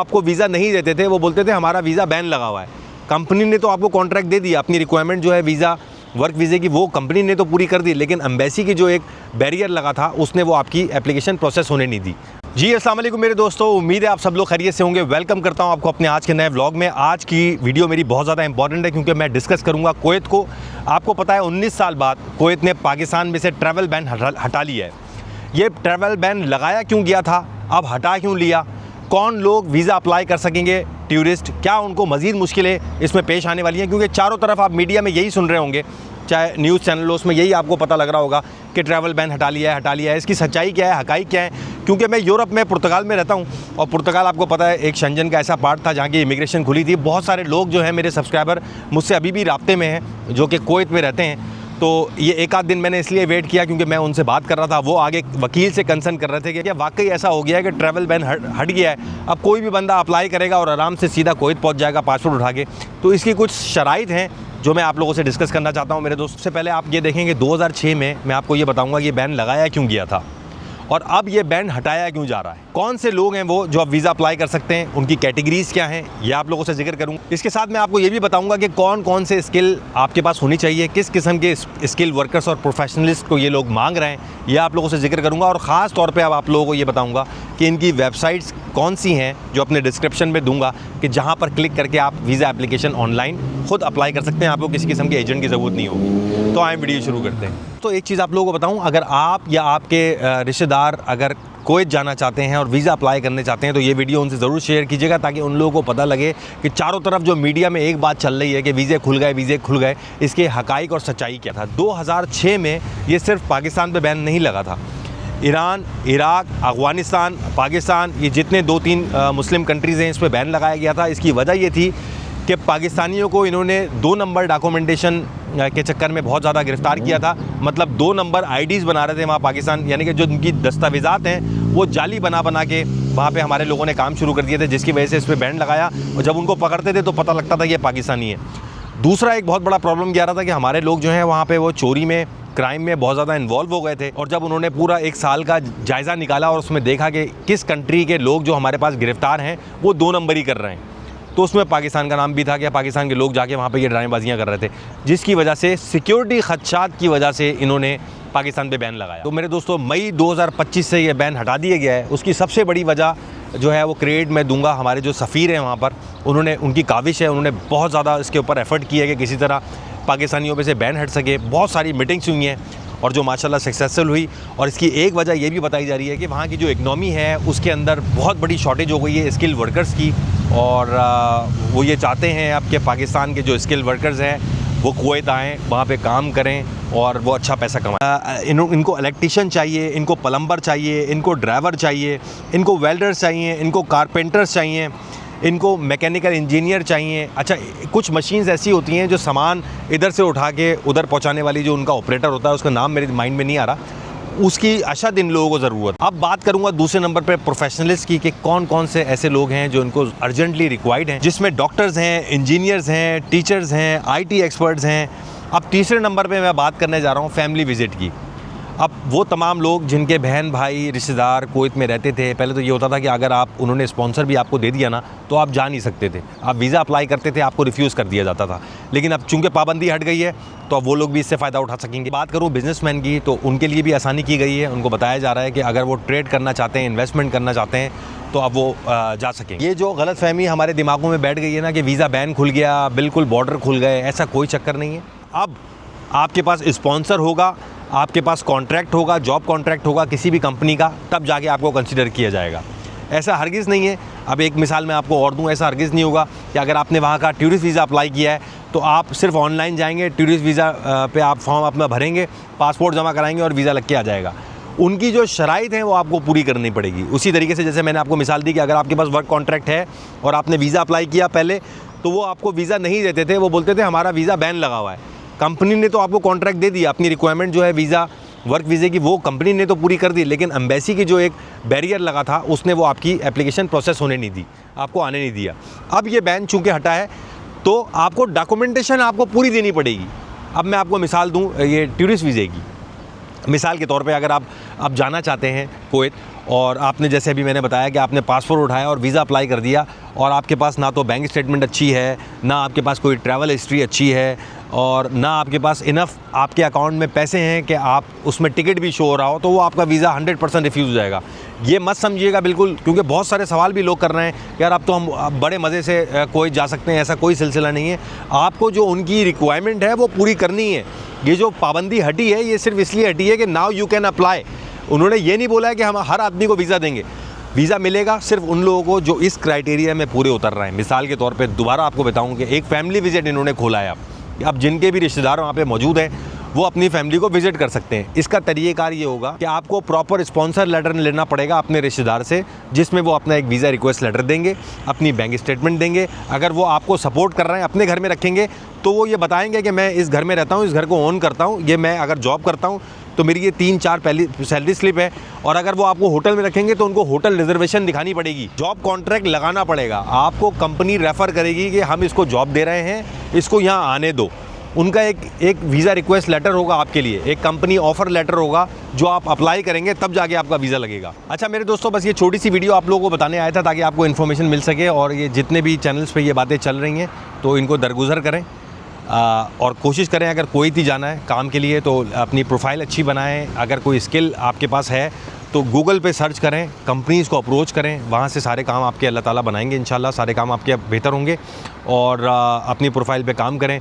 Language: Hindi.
आपको वीज़ा नहीं देते थे, वो बोलते थे हमारा वीज़ा बैन लगा हुआ है। कंपनी ने तो आपको कॉन्ट्रैक्ट दे दिया, अपनी रिक्वायरमेंट जो है वीज़ा वर्क वीज़े की वो कंपनी ने तो पूरी कर दी, लेकिन एम्बेसी की जो एक बैरियर लगा था उसने वो आपकी एप्लीकेशन प्रोसेस होने नहीं दी। जी अस्सलाम वालेकुम मेरे दोस्तों, उम्मीद है आप सब लोग खैरियत से होंगे। वेलकम करता हूं आपको अपने आज के नए व्लॉग में। आज की वीडियो मेरी बहुत ज़्यादा इंपॉर्टेंट है क्योंकि मैं डिस्कस करूंगा कुवैत को। आपको पता है 19 साल बाद कुवैत ने पाकिस्तान में से ट्रैवल बैन हटा लिया है। ये ट्रैवल बैन लगाया क्यों गया था, अब हटा क्यों लिया, कौन लोग वीज़ा अप्लाई कर सकेंगे टूरिस्ट, क्या उनको मज़ीद मुश्किलें इसमें पेश आने वाली हैं, क्योंकि चारों तरफ आप मीडिया में यही सुन रहे होंगे, चाहे न्यूज़ चैनलों में यही आपको पता लग रहा होगा कि ट्रैवल बैन हटा लिया है। इसकी सच्चाई क्या है, हक़ाइक़ क्या है? क्योंकि मैं यूरोप में पुर्तगाल में रहता हूँ और पुर्तगाल आपको पता है एक शंजन का ऐसा पार्ट था जहाँ की इमिग्रेशन खुली थी। बहुत सारे लोग जो हैं मेरे सब्सक्राइबर मुझसे अभी भी राब्ते में हैं जो कि कुवैत में रहते हैं। तो ये एक आध दिन मैंने इसलिए वेट किया क्योंकि मैं उनसे बात कर रहा था, वो आगे वकील से कंसर्न कर रहे थे कि क्या वाकई ऐसा हो गया है कि ट्रैवल बैन हट गया है, अब कोई भी बंदा अप्लाई करेगा और आराम से सीधा कुवैत पहुंच जाएगा पासपोर्ट उठा के। तो इसकी कुछ शराइत हैं जो मैं आप लोगों से डिस्कस करना चाहता हूं मेरे दोस्त। से पहले आप ये देखेंगे 2006 में मैं आपको ये बताऊँगा कि ये बैन लगाया क्यों गया था और अब ये बैन हटाया क्यों जा रहा है, कौन से लोग हैं वो जो अब वीज़ा अप्लाई कर सकते हैं, उनकी कैटेगरीज़ क्या हैं, ये आप लोगों से जिक्र करूँगा। इसके साथ मैं आपको ये भी बताऊँगा कि कौन कौन से स्किल आपके पास होनी चाहिए, किस किस्म के स्किल वर्कर्स और प्रोफेशनलिस्ट को ये लोग मांग रहे हैं, ये आप लोगों से जिक्र करूँगा। और ख़ास तौर पर अब आप लोगों को ये बताऊँगा कि इनकी वेबसाइट्स कौन सी हैं जो अपने डिस्क्रिप्शन में दूंगा कि जहाँ पर क्लिक करके आप वीज़ा एप्लीकेशन ऑनलाइन खुद अप्लाई कर सकते हैं, आपको किसी किस्म के एजेंट की ज़रूरत नहीं होगी। तो आए वीडियो शुरू करते हैं। तो एक चीज़ आप लोगों को बताऊं, अगर आप या आपके रिश्तेदार अगर कुवैत जाना चाहते हैं और वीज़ा अप्लाई करने चाहते हैं तो ये वीडियो उनसे ज़रूर शेयर कीजिएगा ताकि उन लोगों को पता लगे कि चारों तरफ जो मीडिया में एक बात चल रही है कि वीज़े खुल गए, इसके हक़ाइक़ और सच्चाई क्या था। 2006 में ये सिर्फ पाकिस्तान पे बैन नहीं लगा था, ईरान, इराक, अफ़गानिस्तान, पाकिस्तान, ये जितने 2-3 मुस्लिम कंट्रीज़ हैं इस पर बैन लगाया गया था। इसकी वजह ये थी कि पाकिस्तानियों को इन्होंने 2 नंबर डॉक्यूमेंटेशन के चक्कर में बहुत ज़्यादा गिरफ़्तार किया था। मतलब 2 नंबर आईडीज़ बना रहे थे वहाँ पाकिस्तान, यानी कि जो उनकी दस्तावेज़ात हैं वो जाली बना के वहाँ पे हमारे लोगों ने काम शुरू कर दिए थे, जिसकी वजह से इस पर बैन लगाया। और जब उनको पकड़ते थे तो पता लगता था ये पाकिस्तानी है। दूसरा एक बहुत बड़ा प्रॉब्लम ये आ रहा था कि हमारे लोग जो हैं वहाँ पर वो चोरी में, क्राइम में बहुत ज़्यादा इन्वॉल्व हो गए थे। और जब उन्होंने पूरा 1 साल का जायज़ा निकाला और उसमें देखा कि किस कंट्री के लोग जो हमारे पास गिरफ़्तार हैं वो 2 नंबर ही कर रहे हैं, तो उसमें पाकिस्तान का नाम भी था कि पाकिस्तान के लोग जाके वहाँ पे ये ड्रामेबाजियाँ कर रहे थे, जिसकी वजह से सिक्योरिटी खदशात की वजह से इन्होंने पाकिस्तान पे बैन लगाया। तो मेरे दोस्तों मई 2025 से ये बैन हटा दिया गया है। उसकी सबसे बड़ी वजह जो है वो क्रेडिट मैं दूंगा हमारे जो सफ़ीर हैं वहाँ पर, उन्होंने, उनकी काविश है, उन्होंने बहुत ज़्यादा इसके ऊपर एफ़र्ट किया है कि किसी तरह पाकिस्तानियों पे से बैन हट सके। बहुत सारी मीटिंग्स हुई हैं और जो माशाल्लाह सक्सेसफुल हुई। और इसकी एक वजह ये भी बताई जा रही है कि वहाँ की जो इकनॉमी है उसके अंदर बहुत बड़ी शॉर्टेज हो गई है स्किल वर्कर्स की, और वो ये चाहते हैं अब कि पाकिस्तान के जो स्किल वर्कर्स हैं वो कुवैत आएँ, वहाँ पे काम करें और वो अच्छा पैसा कमाएं। इनको इलेक्ट्रीशियन चाहिए, इनको प्लम्बर चाहिए, इनको ड्राइवर चाहिए, इनको वेल्डर्स चाहिए, इनको कारपेंटर्स चाहिए, इनको मैकेनिकल इंजीनियर चाहिए। अच्छा, कुछ मशीन्स ऐसी होती हैं जो सामान इधर से उठा के उधर पहुंचाने वाली जो उनका ऑपरेटर होता है, उसका नाम मेरे माइंड में नहीं आ रहा, उसकी अशद इन लोगों को ज़रूरत। अब बात करूंगा दूसरे नंबर पे प्रोफेशनलिस्ट की कि कौन कौन से ऐसे लोग हैं जो इनको अर्जेंटली रिक्वायर्ड हैं, जिसमें डॉक्टर्स हैं, इंजीनियर्स हैं, टीचर्स हैं, IT एक्सपर्ट्स हैं। अब तीसरे नंबर पे मैं बात करने जा रहा हूँ फैमिली विज़िट की। अब वो तमाम लोग जिनके बहन भाई रिश्तेदार कुवैत में रहते थे, पहले तो ये होता था कि अगर आप, उन्होंने स्पॉन्सर भी आपको दे दिया ना तो आप जा नहीं सकते थे, आप वीज़ा अप्लाई करते थे आपको रिफ्यूज़ कर दिया जाता था। लेकिन अब चूंकि पाबंदी हट गई है तो अब वो लोग भी इससे फ़ायदा उठा सकेंगे। बात करूँ बिजनेसमैन की तो उनके लिए भी आसानी की गई है। उनको बताया जा रहा है कि अगर वो ट्रेड करना चाहते हैं, इन्वेस्टमेंट करना चाहते हैं तो अब वो जा सकेंगे। ये जो गलतफहमी हमारे दिमागों में बैठ गई है ना कि वीज़ा बैन खुल गया, बिल्कुल बॉर्डर खुल गए, ऐसा कोई चक्कर नहीं है। अब आपके पास स्पॉन्सर होगा, आपके पास कॉन्ट्रैक्ट होगा, जॉब कॉन्ट्रैक्ट होगा किसी भी कंपनी का, तब जाके आपको कंसिडर किया जाएगा। ऐसा हरगिज़ नहीं है। अब एक मिसाल मैं आपको और दूं, ऐसा हरगिज़ नहीं होगा कि अगर आपने वहाँ का टूरिस्ट वीज़ा अप्लाई किया है तो आप सिर्फ ऑनलाइन जाएंगे, टूरिस्ट वीज़ा पे आप फॉर्म अपना भरेंगे, पासपोर्ट जमा कराएंगे और वीज़ा लग के आ जाएगा। उनकी जो शराइत हैं वो आपको पूरी करनी पड़ेगी। उसी तरीके से जैसे मैंने आपको मिसाल दी कि अगर आपके पास वर्क कॉन्ट्रैक्ट है और आपने वीज़ा अप्लाई किया पहले, तो वो आपको वीज़ा नहीं देते थे, वो बोलते थे हमारा वीज़ा बैन लगा हुआ है। कंपनी ने तो आपको कॉन्ट्रैक्ट दे दिया, अपनी रिक्वायरमेंट जो है वीज़ा वर्क वीज़े की वो कंपनी ने तो पूरी कर दी, लेकिन एम्बेसी की जो एक बैरियर लगा था उसने वो आपकी एप्लीकेशन प्रोसेस होने नहीं दी, आपको आने नहीं दिया। अब ये बैन चूँकि हटा है तो आपको डॉक्यूमेंटेशन आपको पूरी देनी पड़ेगी। अब मैं आपको मिसाल दूँ ये टूरिस्ट वीज़े की, मिसाल के तौर पे अगर आप जाना चाहते हैं कुवैत और आपने जैसे अभी मैंने बताया कि आपने पासपोर्ट उठाया और वीज़ा अप्लाई कर दिया और आपके पास ना तो बैंक स्टेटमेंट अच्छी है, ना आपके पास कोई ट्रैवल हिस्ट्री अच्छी है और ना आपके पास इनफ आपके अकाउंट में पैसे हैं कि आप उसमें टिकट भी शो हो रहा हो, तो वो आपका वीज़ा 100% रिफ्यूज़ हो जाएगा। ये मत समझिएगा बिल्कुल, क्योंकि बहुत सारे सवाल भी लोग कर रहे हैं यार अब तो हम बड़े मज़े से कोई जा सकते हैं, ऐसा कोई सिलसिला नहीं है। आपको जो उनकी रिक्वायरमेंट है वो पूरी करनी है। ये जो पाबंदी हटी है ये सिर्फ इसलिए हटी है कि नाउ यू कैन अप्लाई। उन्होंने ये नहीं बोला है कि हम हर आदमी को वीज़ा देंगे। वीज़ा मिलेगा सिर्फ उन लोगों को जो इस क्राइटेरिया में पूरे उतर रहे हैं। मिसाल के तौर पे दोबारा आपको बताऊं कि एक फैमिली विजिट इन्होंने खोला है। अब जिनके भी रिश्तेदार वहाँ पे मौजूद हैं वो अपनी फैमिली को विजिट कर सकते हैं। इसका तरीक़ाकार ये होगा कि आपको प्रॉपर स्पॉन्सर लेटर लेना पड़ेगा अपने रिश्तेदार से, जिसमें वो अपना एक वीज़ा रिक्वेस्ट लेटर देंगे, अपनी बैंक स्टेटमेंट देंगे। अगर वो आपको सपोर्ट कर रहे हैं, अपने घर में रखेंगे, तो वो ये बताएंगे कि मैं इस घर में रहता हूँ, इस घर को ओन करता हूँ, ये मैं अगर जॉब करता हूँ तो मेरी ये 3-4 पहली सैलरी स्लिप है। और अगर वो आपको होटल में रखेंगे तो उनको होटल रिजर्वेशन दिखानी पड़ेगी, जॉब कॉन्ट्रैक्ट लगाना पड़ेगा। आपको कंपनी रेफ़र करेगी कि हम इसको जॉब दे रहे हैं, इसको यहाँ आने दो। उनका एक वीज़ा रिक्वेस्ट लेटर होगा आपके लिए, एक कंपनी ऑफ़र लेटर होगा जो आप अप्लाई करेंगे तब जाके आपका वीज़ा लगेगा। अच्छा मेरे दोस्तों, बस ये छोटी सी वीडियो आप लोगों को बताने आया था ताकि आपको इन्फॉर्मेशन मिल सके। और ये जितने भी चैनल्स पे ये बातें चल रही हैं तो इनको दरगुजर करें और कोशिश करें अगर कोई भी जाना है काम के लिए तो अपनी प्रोफाइल अच्छी बनाएं। अगर कोई स्किल आपके पास है तो गूगल पे सर्च करें, कंपनीज़ को अप्रोच करें, वहाँ से सारे काम आपके अल्लाह ताला बनाएंगे। इंशाल्लाह सारे काम आपके बेहतर होंगे और अपनी प्रोफाइल पे काम करें।